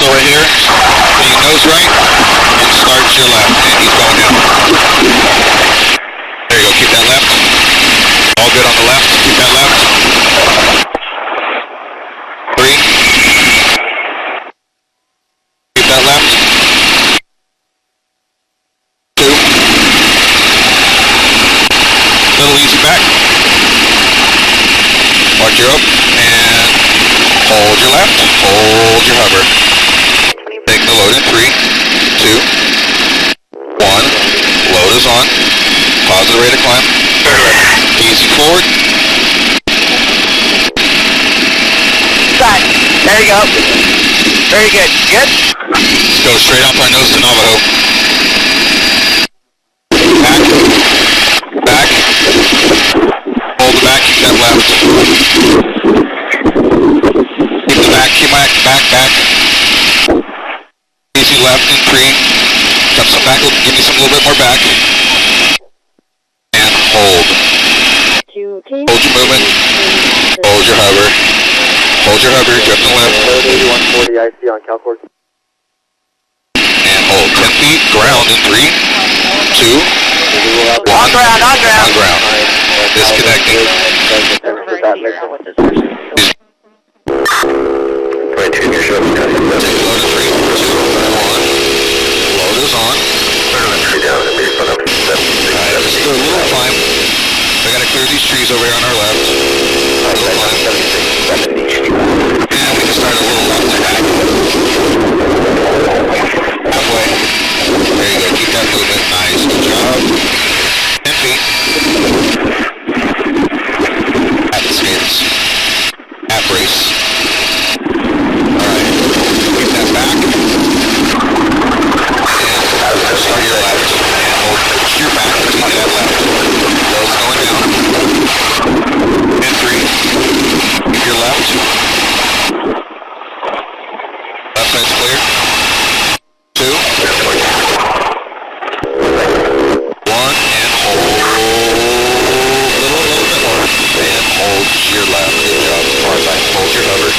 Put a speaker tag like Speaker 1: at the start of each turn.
Speaker 1: Obispo right here. Being nose right and start your left. And he's going down. There you go. Keep that left. All good on the left. Keep that left. 3. Keep that left. 2. Little easy back. Watch your up and hold your left. Hold your hover. Take the load in 3, 2, 1. Load is on. Positive rate of climb. Easy forward.
Speaker 2: Back. There you go. Very good. Good?
Speaker 1: Let's go straight off our nose to Navajo. Back. Back. Hold the back. Keep that left. Keep the back. Keep back. Back. Back. Easy left in 3. Come some back. Give me some little bit more back. And hold. Hold your movement. Hold your hover. Hold your hover. Drift and lift.
Speaker 3: 8140 IC on Calcord.
Speaker 1: And hold. 10 feet. Ground in 3, 2, 1.
Speaker 2: On ground. On ground.
Speaker 1: On ground. Disconnecting. Take load in 3, 2, 1. Load is on. Alright, let's do a little climb. We gotta clear these trees over here on our left. Little climb. And we can start a little left and back. Halfway. There you go. Keep that movement. Nice. Good job. 10 feet. At the skates. At brace. Alright. Keep that back. And start your left. And hold your back. Keep that left. Load's going down. And 3. Keep your left. Left side's clear. 2. 1 and hold. Little bit more. And hold your left. Good job. Far side. Hold your hover.